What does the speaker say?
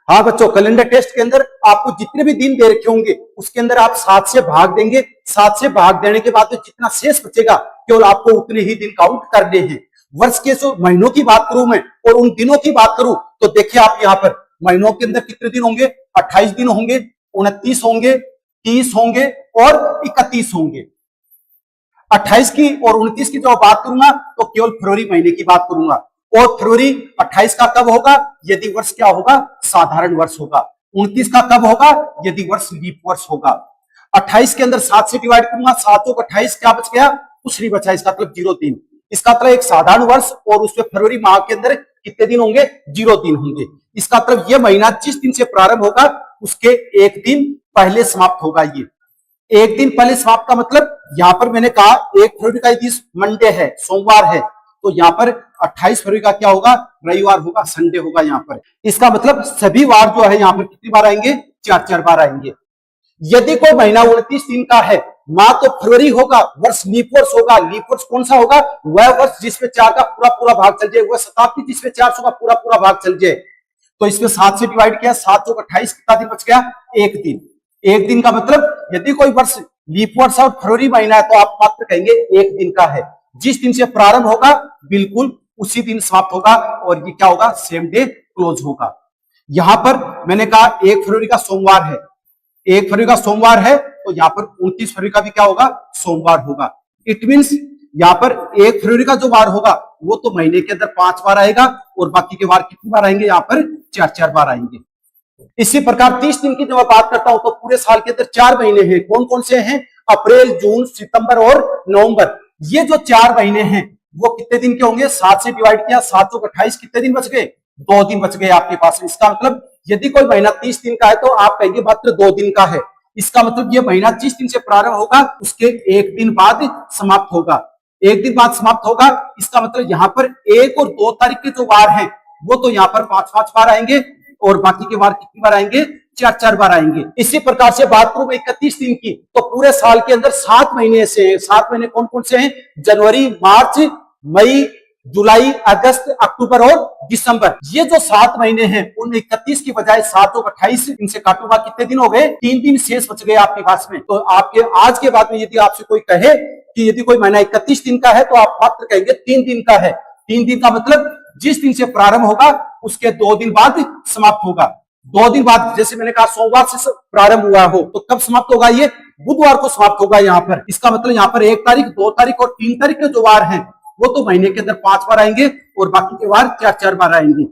हाँ बच्चों, calendar test के अंदर आपको जितने भी दिन दे रखे होंगे उसके अंदर आप 7 से भाग देंगे। 7 से भाग देने के बाद तो जितना शेष बचेगा केवल आपको उतने ही दिन काउंट करने हैं। वर्ष के जो महीनों की बात करूं मैं और उन दिनों की बात करूं तो देखिए आप यहाँ पर महीनों के अंदर कितने दिन होंगे, 28 दिन होंगे, 29 होंगे, 30 होंगे और 31 होंगे। 28 की और 29 की जो बात करूंगा तो केवल फरवरी महीने की बात करूंगा। और फरवरी 28 का कब होगा, यदि वर्ष क्या होगा, साधारण वर्ष होगा। 29 का कब होगा, यदि वर्ष लीप वर्ष होगा। 28 के अंदर 7 से डिवाइड करूंगा, 7 और 28 क्या बच गया, कुछ नहीं बचा, इसका मतलब 0 दिन। इसका मतलब एक साधारण वर्ष और उसमें फरवरी माह के अंदर कितने दिन होंगे, 0 दिन होंगे। इसका मतलब यह महीना जिस दिन से प्रारंभ होगा उसके एक दिन पहले समाप्त होगा। ये एक दिन पहले समाप्त का मतलब यहां पर मैंने कहा 1 फरवरी का दिन मंडे है, सोमवार है, तो यहां पर 28 फरवरी का क्या होगा, रविवार होगा, संडे होगा यहां पर। इसका मतलब सभी वार जो है यहां पर कितनी बार आएंगे, 4-4 बार आएंगे। यदि कोई महीना 29 दिन का है, माह तो फरवरी होगा, वर्ष लीप वर्ष होगा। लीप वर्ष कौन सा होगा, वह वर्ष जिसमें 4 का पूरा पूरा भाग चल जाए, वह शताब्दी जिसमें 400 का पूरा पूरा भाग चल जाए। तो इसमें 7 से डिवाइड किया, 7 और 28 कितना दिन बच गया, एक दिन। एक दिन का मतलब यदि कोई वर्ष लीप वर्ष और फरवरी महीना है तो आप मात्र कहेंगे एक दिन का है। जिस दिन से प्रारंभ होगा बिल्कुल उसी दिन समाप्त होगा और ये क्या होगा, सेम डे क्लोज होगा। यहां पर मैंने कहा 1 फरवरी का सोमवार है, 1 फरवरी का सोमवार है तो यहां पर 29 फरवरी का भी क्या होगा, सोमवार होगा। इट मींस यहां पर 1 फरवरी का जो वार होगा वो तो महीने के अंदर 5 बार आएगा और बाकी के वार कितनी बार आएंगे, यहां पर 4-4 बार आएंगे। इसी प्रकार 30 दिन की जब मैं बात करता हूं तो पूरे साल के अंदर 4 महीने हैं। कौन कौन से हैं, अप्रैल, जून, सितंबर और नवंबर। ये जो 4 महीने हैं वो कितने दिन के होंगे, 7 से डिवाइड किया, 7 और 28 कितने दिन बच गए, 2 दिन बच गए आपके पास। इसका मतलब यदि कोई महीना 30 दिन का है तो आप कहेंगे मात्र 2 दिन का है। इसका मतलब ये महीना जिस दिन से प्रारंभ होगा उसके एक दिन बाद समाप्त होगा, एक दिन बाद समाप्त होगा। इसका मतलब यहां पर 1 और 2 तारीख के जो वार हैं वो तो यहां पर 5-5 बार आएंगे और बाकी के वार कितनी बार आएंगे, 4-4 बार आएंगे। इसी प्रकार से बात करूं 31 दिन की तो पूरे साल के अंदर 7 महीने ऐसे हैं। 7 महीने कौन कौन से हैं, जनवरी, मार्च, मई, जुलाई, अगस्त, अक्टूबर और दिसंबर। ये जो 7 महीने हैं उन 31 की बजाय 7 और 28 इनसे काटूंगा, कितने दिन हो गए, 3 दिन शेष बच गए आपके पास में। तो आपके आज के बाद में यदि आपसे कोई कहे कि यदि कोई महीना 31 दिन का है तो आप मात्र कहेंगे 3 दिन का है। 3 दिन का मतलब जिस दिन से प्रारंभ होगा उसके 2 दिन बाद समाप्त होगा। 2 दिन बाद, जैसे मैंने कहा सोमवार से प्रारंभ हुआ हो तो कब समाप्त होगा, ये बुधवार को समाप्त होगा यहां पर। इसका मतलब यहां पर 1 तारीख, 2 तारीख और 3 तारीख के जो वार हैं वो तो महीने के अंदर 5 बार आएंगे और बाकी के वार 4-4 बार आएंगे।